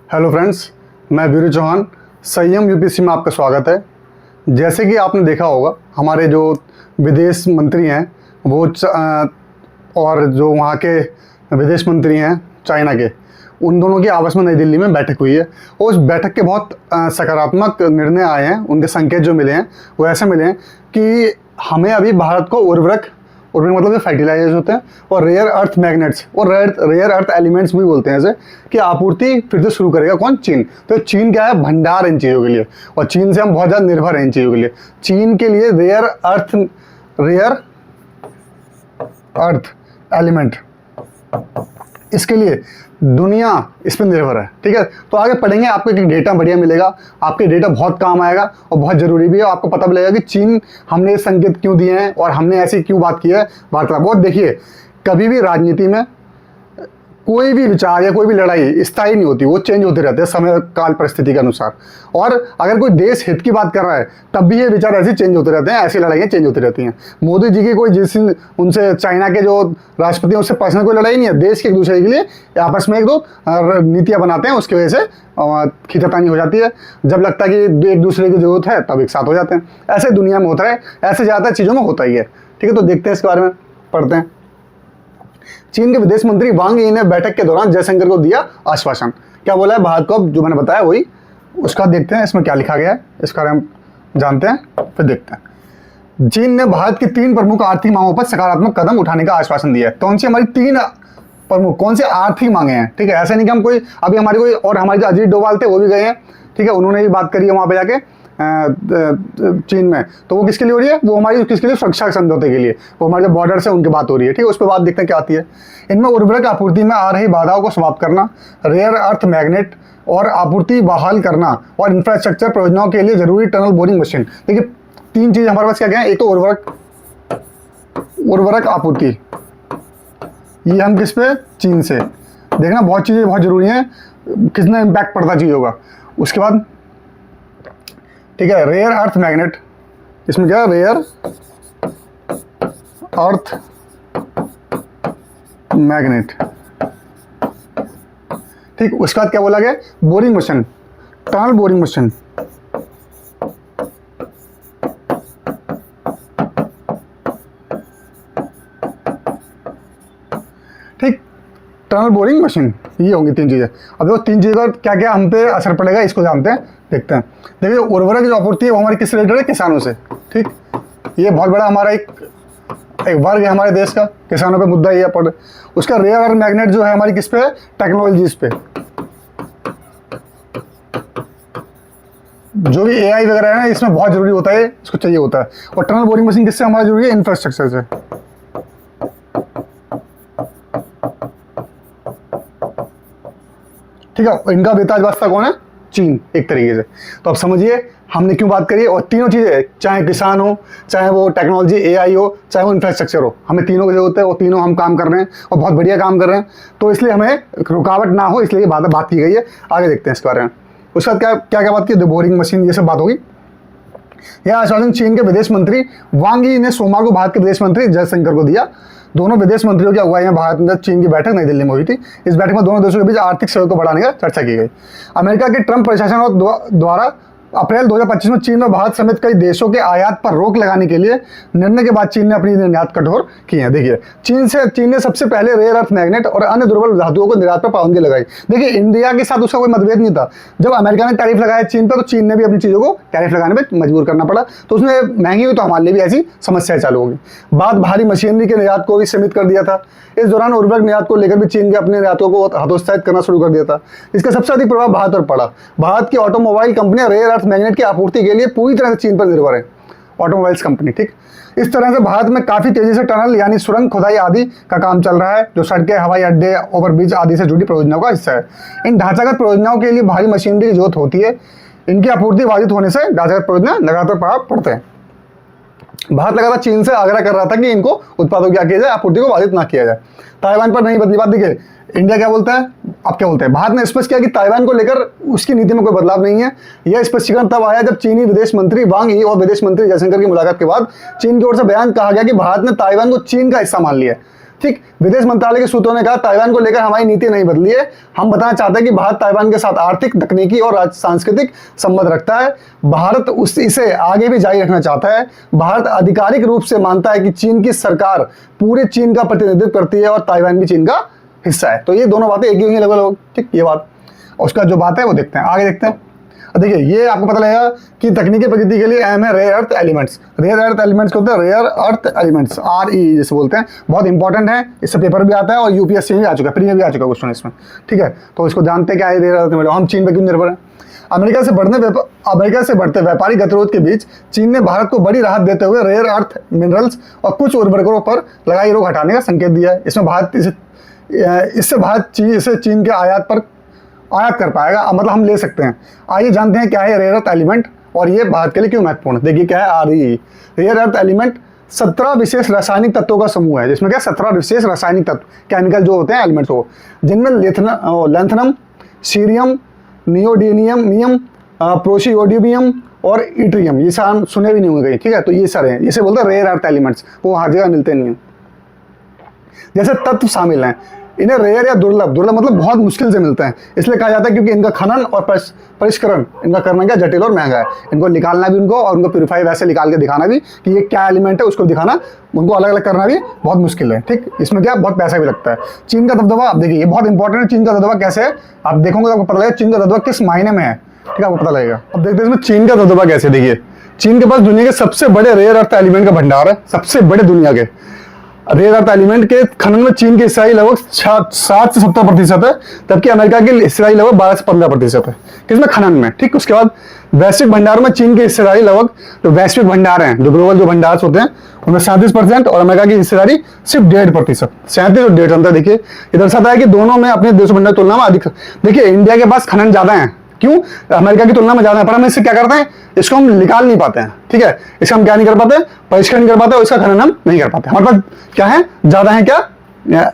Hello friends, मैं वीरू चौहान, संयम UPSC में आपका स्वागत है। जैसे कि आपने देखा होगा, हमारे जो विदेश मंत्री हैं वो और जो वहाँ के विदेश मंत्री हैं चाइना के, उन दोनों की आपस में नई दिल्ली में बैठक हुई है। और उस बैठक के बहुत सकारात्मक निर्णय आए हैं। उनके संकेत जो मिले हैं वो ऐसे मिले हैं कि हमें अभी भारत को उर्वरक मतलब फर्टिलाइजर्स होते हैं और रेयर अर्थ मैग्नेट्स और रेयर अर्थ एलिमेंट्स भी बोलते हैं ऐसे, कि आपूर्ति फिर से शुरू करेगा कौन? चीन। तो चीन क्या है? भंडार इन चीज़ों के लिए, और चीन से हम बहुत ज़्यादा निर्भर हैं इन चीज़ों के लिए। चीन के लिए रेयर अर्थ एलिमेंट, इसके लिए दुनिया इस पर निर्भर है। ठीक है, तो आगे पढ़ेंगे, आपको एक डेटा बढ़िया मिलेगा, आपके डेटा बहुत काम आएगा और बहुत ज़रूरी भी है। आपको पता मिलेगा कि चीन हमने संकेत क्यों दिए हैं और हमने ऐसी क्यों बात की है वार्तालाप। और देखिए, कभी भी राजनीति में कोई भी विचार या कोई भी लड़ाई स्थायी नहीं होती, वो चेंज होते रहते हैं समय काल परिस्थिति के अनुसार। और अगर कोई देश हित की बात कर रहा है तब भी ये विचार ऐसे चेंज होते रहते हैं, ऐसी लड़ाइयाँ चेंज होती रहती हैं। मोदी जी की कोई जिस उनसे चाइना के जो राष्ट्रपति हैं उससे पर्सनल कोई लड़ाई नहीं है, देश के एक दूसरे के लिए आपस में एक दो नीतियाँ बनाते हैं, उसकी वजह से खींचातानी हो जाती है। जब लगता है कि एक दूसरे की जरूरत है तब एक साथ हो जाते हैं। ऐसे दुनिया में होता है, ऐसे ज़्यादातर चीज़ों में होता ही है। ठीक है, तो देखते हैं इसके बारे में, पढ़ते हैं। चीन के विदेश मंत्री वांग यी ने बैठक के दौरान जयशंकर को दिया आश्वासन। क्या बोला है भारत को? अब जो मैंने बताया वही, उसका देखते हैं इसमें क्या लिखा गया है, इसका हम जानते हैं फिर देखते हैं। चीन ने भारत की 3 प्रमुख आर्थिक मांगों पर सकारात्मक कदम उठाने का आश्वासन दिया है। कौन सी हमारी 3 प्रमुख, कौन से आर्थिक मांगे हैं? ठीक है, ऐसा नहीं कि हम कोई अभी हमारी कोई, और हमारे जो अजीत डोभाल थे वो भी गए हैं, ठीक है, उन्होंने भी बात करी है वहाँ पे जाके चीन में। तो वो किसके लिए हो रही है? वो हमारी किसके लिए? सुरक्षा समझौते के लिए, वो हमारे जो बॉर्डर से उनकी बात हो रही है। ठीक है, उस पर बात देखते हैं क्या आती है। इनमें उर्वरक आपूर्ति में आ रही बाधाओं को समाप्त करना, रेयर अर्थ मैग्नेट और आपूर्ति बहाल करना, और इंफ्रास्ट्रक्चर परियोजनाओं के लिए जरूरी टनल बोरिंग मशीन। देखिए 3 चीज़ हमारे पास क्या क्या है। एक तो उर्वरक आपूर्ति, ये हम किस पे? चीन से। देखना बहुत चीज़ें बहुत जरूरी हैं, कितना इम्पैक्ट पड़ता चीज़ों का। उसके बाद ठीक है, रेयर अर्थ मैग्नेट, इसमें क्या है? Rare earth magnet. ठीक, उसके बाद क्या बोला गया? Boring machine, tunnel boring machine. ठीक, टनल बोरिंग मशीन, ये होंगी 3 चीज़ें। अब देखो 3 चीज़ों का क्या क्या हम पे असर पड़ेगा, इसको जानते हैं, देखते हैं। देखिए उर्वरक जो आपूर्ति है वो हमारी किस रिलेटेड है? किसानों से। ठीक, ये बहुत बड़ा हमारा एक वर्ग है हमारे देश का, किसानों पे मुद्दा ये पड़। उसका रेयर अर्थ मैग्नेट जो है हमारी किस पे है? टेक्नोलॉजीज पे, जो भी AI वगैरह है ना, इसमें बहुत जरूरी होता है, इसको चाहिए होता है। और टनल बोरिंग मशीन किससे हमारा जरूरी है? इंफ्रास्ट्रक्चर से। ठीक है, इनका बेताज वास्ता कौन है? चीन, एक तरीके से। तो अब समझिए हमने क्यों बात करी है। और तीनों चीज़ें, चाहे किसान हो, चाहे वो टेक्नोलॉजी AI हो, चाहे वो इंफ्रास्ट्रक्चर हो, हमें तीनों की जरूरत है और तीनों हम काम कर रहे हैं और बहुत बढ़िया काम कर रहे हैं। तो इसलिए हमें रुकावट ना हो, इसलिए बात की गई है। आगे देखते हैं इसके बारे में। उसके बाद क्या क्या बात की? बोरिंग मशीन, ये सब बात होगी। यह आश्वासन चीन के विदेश मंत्री वांग यी ने सोमवार को भारत के विदेश मंत्री जयशंकर को दिया। दोनों विदेश मंत्रियों की अगुवाई में भारत में चीन की बैठक नई दिल्ली में हुई थी। इस बैठक में दोनों देशों के बीच आर्थिक सहयोग को बढ़ाने का चर्चा की गई। अमेरिका के ट्रंप प्रशासन द्वारा अप्रैल 2025 में चीन में भारत समेत कई देशों के आयात पर रोक लगाने के लिए निर्णय के बाद चीन ने अपनी निर्यात कठोर की है। देखिए चीन ने सबसे पहले रेयर अर्थ मैग्नेट और अन्य दुर्बल धातुओं को निर्यात पर पाबंदी लगाई। देखिए इंडिया के साथ उसका कोई मतभेद नहीं था। जब अमेरिका ने टैरिफ लगाया चीन पर, तो चीन ने भी अपनी चीज़ों को टैरिफ लगाने में मजबूर करना पड़ा। तो उसने महंगी हुई, तो हमारे लिए भी ऐसी समस्याएं चालू होगी। बात भारी मशीनरी के निर्यात को भी सीमित कर दिया था। इस दौरान उर्वरक निर्यात को लेकर भी चीन के अपने निर्यातों को हतोत्साहित करना शुरू कर दिया था। इसका सबसे अधिक प्रभाव भारत पर पड़ा। भारत की ऑटोमोबाइल कंपनियां रेयर अर्थ मैग्नेट की आपूर्ति के लिए पूरी तरह से चीन पर निर्भर है, ऑटोमोबाइल्स कंपनी। ठीक, इस तरह से भारत में काफी तेजी से टनल यानी सुरंग खुदाई आदि का काम चल रहा है, जो सड़कें, हवाई अड्डे, ओवरब्रिज आदि से जुड़ी परियोजनाओं का हिस्सा है। इन ढांचागत परियोजनाओं के लिए भारी मशीनरी की जरूरत होती है। इनकी आपूर्ति बाधित होने से ढांचागत परियोजना लगातार प्रभाव पड़ते हैं। भारत लगातार चीन से आग्रह कर रहा था कि इनको उत्पादों क्या किया जाए, आपूर्ति को बाधित ना किया जाए। ताइवान पर नहीं बदली बात। देखिए इंडिया क्या बोलता है, अब क्या बोलते हैं। भारत ने स्पष्ट किया कि ताइवान को लेकर उसकी नीति में कोई बदलाव नहीं है। यह स्पष्टीकरण तब आया जब चीनी विदेश मंत्री वांग यी और विदेश मंत्री जयशंकर की मुलाकात के बाद चीन की ओर से बयान कहा गया कि भारत ने ताइवान को चीन का हिस्सा मान लिया है। ठीक, विदेश मंत्रालय के सूत्रों ने कहा ताइवान को लेकर हमारी नीति नहीं बदली है। हम बताना चाहते हैं कि भारत ताइवान के साथ आर्थिक, तकनीकी और सांस्कृतिक संबंध रखता है। भारत इसे आगे भी जारी रखना चाहता है। भारत आधिकारिक रूप से मानता है कि चीन की सरकार पूरे चीन का प्रतिनिधित्व करती है और ताइवान भी चीन का हिस्सा है। तो ये दोनों बातें एक ही हुई लगभग, ठीक, ये बात। उसका जो बात है वो देखते हैं, आगे देखते हैं। देखिए, ये आपको पता लगेगा कि तकनीकी प्रगति के लिए अहम है rare earth elements. Rare earth elements को होते हैं रेयर अर्थ एलिमेंट्स, RE जैसे बोलते हैं, बहुत इंपॉर्टेंट है। इससे पेपर भी आता है और UPSC में भी आ चुका है, प्री में भी आ चुका है क्वेश्चन इसमें, ठीक है। तो इसको जानते हैं क्या है रेयर अर्थ एलिमेंट। हम चीन पर क्यों निर्भर है? अमेरिका से बढ़ते व्यापारिक गतिरोध के बीच चीन ने भारत को बड़ी राहत देते हुए रेयर अर्थ मिनरल्स और कुछ उर्वरकों पर लगाई रोक हटाने का संकेत दिया है। इससे भारत चीन के आयात कर पाएगा, मतलब हम ले सकते हैं। आइए जानते हैं क्या है रेयर अर्थ एलिमेंट और ये भारत के लिए क्यों महत्वपूर्ण है। देखिए क्या है RE। रेयर अर्थ एलिमेंट 17 विशेष रासायनिक तत्वों का समूह है, जिसमें क्या 17 विशेष रासायनिक तत्व, केमिकल जो होते हैं एलिमेंट्स वो, जिनमें लैंथनम, सीरियम, नियोडीनियम, प्रोसियोडियम और इट्रियम, ये सारे सुने भी नहीं होंगे, ठीक है। तो ये सारे हैं, इसे बोलते हैं रेयर अर्थ एलिमेंट्स, वो हर जगह मिलते नहीं हैं। जैसे तत्व शामिल हैं, इन्हें रेयर या दुर्लभ मतलब बहुत मुश्किल से मिलते हैं, इसलिए कहा जाता है क्योंकि इनका खनन और परिष्करण इनका करना क्या जटिल और महंगा है। इनको निकालना भी और उनको प्यूरिफाई वैसे निकाल के दिखाना भी कि ये क्या एलिमेंट है, उसको दिखाना, उनको अलग अलग करना भी बहुत मुश्किल है, ठीक। इसमें क्या बहुत पैसा भी लगता है। चीन का दबदबा, आप देखिए ये बहुत इंपॉर्टेंट है। चीन का दबदबा कैसे है आप देखोगे तो आपको पता लगेगा चीन का दबदबा किस मायने में है, ठीक है, आपको पता लगेगा। अब देखते हैं इसमें चीन का दबदबा कैसे। देखिए, चीन के पास दुनिया के सबसे बड़े रेयर अर्थ एलिमेंट का भंडार है, सबसे बड़े दुनिया के। रेयर अर्थ एलिमेंट के खनन में चीन की हिस्सेदारी लगभग 60 से 70% है, जबकि अमेरिका की हिस्सेदारी लगभग 12 से 15% है, किसमें, खनन में, ठीक। उसके बाद वैश्विक भंडार में चीन की हिस्सेदारी लगभग, जो वैश्विक भंडार हैं, जो ग्लोबल जो भंडार होते हैं, उनमें 37% और अमेरिका की हिस्सेदारी सिर्फ 1.5%। 37 और 1.5 अंतर देखिए, ये दर्शाता है कि दोनों में अपने देशों भंडार की तुलना में अधिक। देखिए, इंडिया के पास खनन ज्यादा है, क्यों, अमेरिका की तुलना में ज्यादा है, पर हम इससे क्या करते हैं, इसको हम निकाल नहीं पाते हैं, ठीक है। इसका हम क्या नहीं कर पाते, परिष्करण नहीं कर पाते और इसका खनन हम नहीं कर पाते। हमारे पास क्या है, ज्यादा है क्या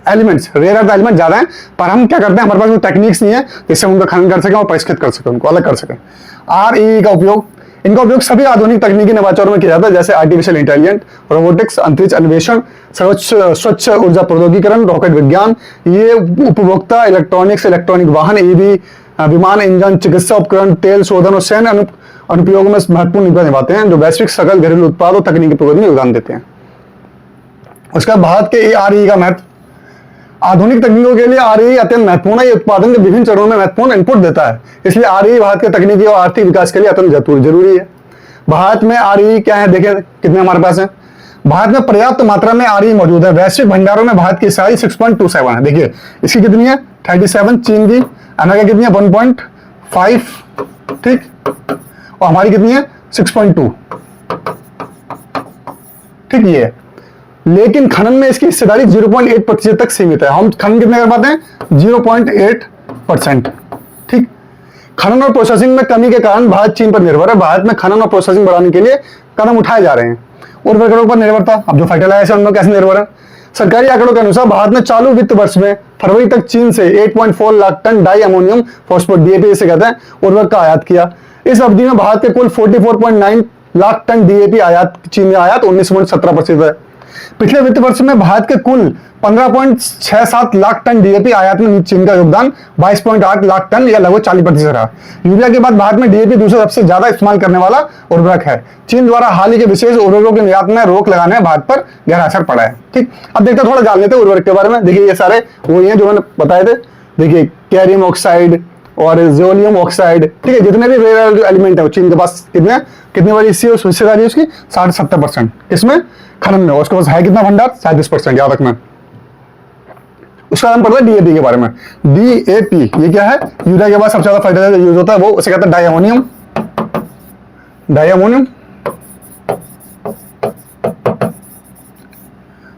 एलिमेंट्स, रेयर अर्थ एलिमेंट ज्यादा है, पर हम क्या करते हैं, हमारे पास वो टेक्निक्स नहीं है जिससे हम उनका खनन कर सकें और परिष्कृत कर सकें, उनको अलग कर सकें। RE का उपयोग, इनका उपयोग सभी आधुनिक तकनीकी नवाचारों में किया जाता है, जैसे आर्टिफिशियल इंटेलिजेंस, रोबोटिक्स, अंतरिक्ष अन्वेषण, स्वच्छ ऊर्जा प्रौद्योगिकरण, रॉकेट विज्ञान, ये उपभोक्ता इलेक्ट्रॉनिक्स, इलेक्ट्रॉनिक वाहन, EV, विमान इंजन, चिकित्सा उपकरण, तेल शोधन और सैन्य अनुप्रयोगों में महत्वपूर्ण भूमिका निभाते हैं, जो वैश्विक सकल घरेलू उत्पाद और तकनीकी प्रगति में योगदान देते हैं। उसका भारत के RE का महत्व, आधुनिक तकनीकों के लिए RE अत्यंत महत्वपूर्ण है। ये उत्पादन के विभिन्न चरणों में महत्वपूर्ण इनपुट देता है, इसलिए RE भारत के तकनीकी और आर्थिक विकास के लिए अत्यंत जरूरी है। भारत में RE क्या है, देखें कितने हमारे पास है। भारत में पर्याप्त मात्रा में RE मौजूद है। वैश्विक भंडारों में भारत की हिस्सेदारी 6.27 है। देखिए, इसकी कितनी है, 37 चीन की, अमेरिका कितनी है 1.5, ठीक, और हमारी कितनी है 6.2, ठीक। ये है, लेकिन खनन में इसकी हिस्सेदारी 0.8% तक सीमित है। हम खनन कितने कर पाते हैं, 0.8%, ठीक। खनन और प्रोसेसिंग में कमी के कारण भारत चीन पर निर्भर है। भारत में खनन और प्रोसेसिंग बढ़ाने के लिए कदम उठाए जा रहे हैं। उर्वरकों पर निर्भरता, अब जो फर्टिलाइजर उनमें कैसे निर्भर है। सरकारी आंकड़ों के अनुसार भारत में चालू वित्त वर्ष में फरवरी तक चीन से 8.4 lakh ton di ammonium phosphate, DAP से कहते हैं, उर्वरक का आयात किया। इस अवधि में भारत के कुल 44.9 लाख टन DAP आयात, चीन में आयात 19.17% है। पिछले वित्त वर्ष में भारत के कुल 15.67 लाख टन DAP आयात में चीन का योगदान 22.8 लाख टन या लगभग 40% रहा। यूरिया के बाद भारत में DAP दूसरा सबसे ज्यादा इस्तेमाल करने वाला उर्वरक है। चीन द्वारा हाल ही के विशेष उर्वरकों के निर्यात में रोक लगाने में भारत पर गहरा असर पड़ा है, ठीक। अब देखते हैं, थोड़ा जान लेते हैं उर्वरक के बारे में। देखिए, ये सारे वही हैं जो मैंने बताए थे। देखिए, कैरियम ऑक्साइड और जोलियम ऑक्साइड, ठीक है, जितने भी रेयर एलिमेंट है चीन के पास कितने बड़ी हिस्सेदारी है उसकी, 60-70%, इसमें खनन में। उसके पास है कितना भंडार, 37%, याद रखना। उसका नाम पड़ता है DAP के बारे में। DAP ये क्या है, यूरिया के बाद सबसे ज्यादा फर्टिलाइजर यूज होता है, वो उसे कहते हैं डायमोनियम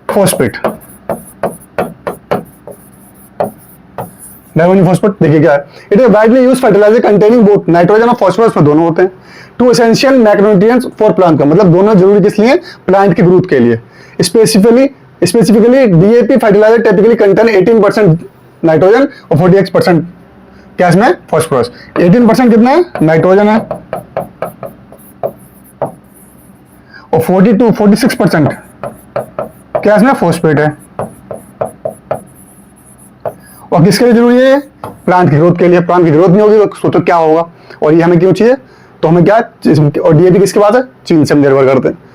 फॉस्फेट। डायमोनियम फॉस्फेट देखिए क्या है, it is widely used fertiliser containing both nitrogen और फॉस्फोरस में दोनों होते हैं। Two essential macronutrients for plant का मतलब दोनों जरूरी किस लिए, प्लांट की ग्रोथ के लिए। Specifically DAP fertiliser typically contain 18% nitrogen और 46% क्या इसमें, फॉस्फोरस। 18% कितना है, नाइट्रोजन है, और 46% क्या इसमें, फॉस्फेट है। और किसके लिए जरूरी है? प्लांट की ग्रोथ के लिए। प्लांट की ग्रोथ नहीं होगी तो सोचो क्या होगा। और ये हमें क्यों चाहिए? तो हमें क्या, और डीएपी किसके पास है? चीन से हम निर्भर करते हैं।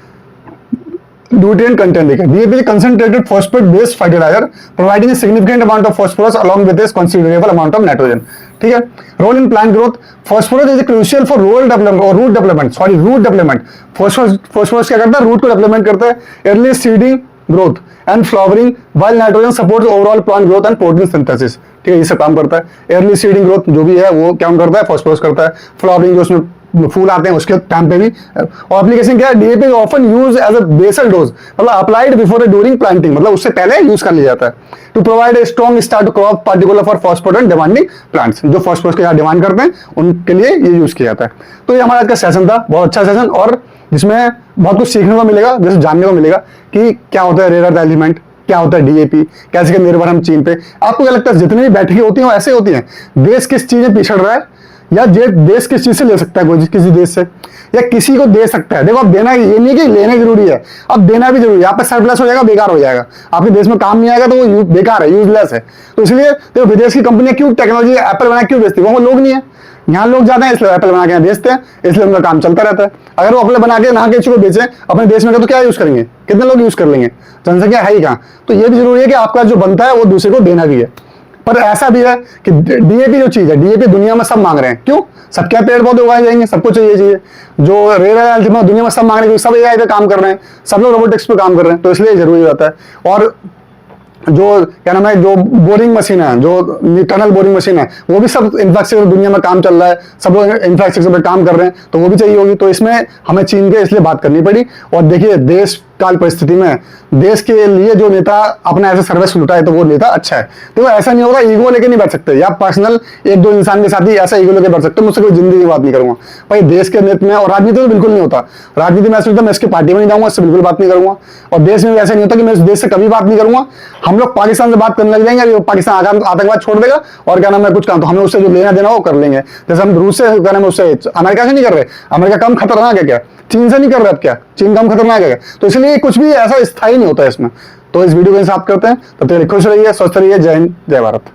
न्यूट्रिएंट कंटेंट देखा, DAP is concentrated phosphate based fertilizer providing a significant amount of phosphorus along with a considerable amount of nitrogen। ठीक है। Role in plant growth, phosphorus is crucial for role development और root development, sorry root development. Phosphorus क्या करता है? Root को development करता है, early seeding growth and flowering, while nitrogen supports overall plant growth and protein synthesis. ठीक है, ये सब काम करता है। अर्ली सीडिंग ग्रोथ जो भी है वो क्या करता है? फॉस्फोरस करता है। फ्लावरिंग जो उसमें फूल आते हैं उसके टाइम पे भी। और एप्लीकेशन क्या है? DAP often use as a basal dose, मतलब अप्लाइड बिफोर ड्यूरिंग प्लांटिंग, मतलब उससे पहले यूज कर लिया जाता है। To provide a strong start crop particular for phosphorate demanding plants, जो फॉस्फोरस के डिमांड करते हैं उनके लिए ये यूज किया जाता है। तो ये हमारा आज का सेशन था, बहुत अच्छा सेशन, और जिसमें बहुत कुछ सीखने को मिलेगा, जैसे जानने को मिलेगा कि क्या होता है रेयर अर्थ एलिमेंट, क्या होता है डीएपी, कैसे निर्भर हम चीन पे। आपको क्या लगता है जितनी भी बैठकें होती हैं वो ऐसे होती हैं? देश किस चीज में पिछड़ रहा है या देश किस चीज से ले सकता है, कोई किसी देश से, या किसी को दे सकता है? देखो अब देना, ये नहीं कि लेना जरूरी है, अब देना भी जरूरी है। आप पे सरप्लस हो जाएगा, बेकार हो जाएगा, आपके देश में काम नहीं आएगा तो वो बेकार है, यूजलेस है। तो इसलिए देखो विदेश की कंपनियां क्यों टेक्नोलॉजी एप्पल बना क्यों बेचती है? वो लोग नहीं है, यहाँ लोग ज्यादा है इसलिए एप्पल बना के यहाँ बेचते हैं, इसलिए उनका काम चलता रहता है। अगर वो एप्पल बना के ना किसी को बेचे अपने देश में तो क्या यूज करेंगे? कितने लोग यूज कर लेंगे? जनसंख्या है ही कहाँ। तो ये भी जरूरी है कि आपका जो बनता है वो दूसरे को देना भी है। पर ऐसा भी है कि डीएपी जो चीज है, डीएपी दुनिया में सब मांग रहे हैं। क्यों? सब क्या पेड़ पौधे उगाए जाएंगे, सबको चाहिए। जो रेयर अर्थ दुनिया में सब मांग रहे हैं, सब एआई पे काम कर रहे हैं, सब लोग रोबोटिक्स पे काम कर रहे हैं, तो इसलिए जरूरी होता है। और जो क्या नाम है, जो बोरिंग मशीन है, जो टनल बोरिंग मशीन है, वो भी सब इंफ्रास्ट्रक्चर दुनिया में काम चल रहा है, सब लोग इंफ्रास्ट्रक्चर पे काम कर रहे हैं, तो वो भी चाहिए होगी। तो इसमें हमें चीन के इसलिए बात करनी पड़ी। और देखिए देश काल परिस्थिति में देश के लिए जो नेता अपना ऐसे सर्विस लुटाए तो वो नेता अच्छा है। तो ऐसा नहीं होगा, ईगो लेके नहीं बैठ सकते, या पर्सनल एक दो इंसान के साथ ही ऐसा ईगो लेके बैठ सकते। मुझसे कोई जिंदगी की बात नहीं करूंगा भाई, देश के नेता में। और राजनीति तो बिल्कुल नहीं होता, राजनीति में ऐसा होता है मैं इसके पार्टी में नहीं जाऊंगा, इससे बिल्कुल बात नहीं करूंगा। और देश में भी ऐसा नहीं होता कि मैं इस देश से कभी बात नहीं करूंगा। हम लोग पाकिस्तान से बात करने लग जाएंगे, पाकिस्तान आतंकवाद छोड़ देगा और क्या नाम है कुछ काम, तो हमें उससे जो लेना देना वो कर लेंगे। जैसे हम रूस से क्या नाम है, उससे अमेरिका से नहीं कर रहे, अमेरिका कम खतरनाक है क्या? चीन से नहीं कर रहे अब क्या? चीन कम खतरनाक है? तो इसलिए कुछ भी ऐसा स्थायी नहीं होता है इसमें। तो इस वीडियो को साफ करते हैं, तब तक खुश रहिए, स्वस्थ रहिए। जय हिंद, जय भारत।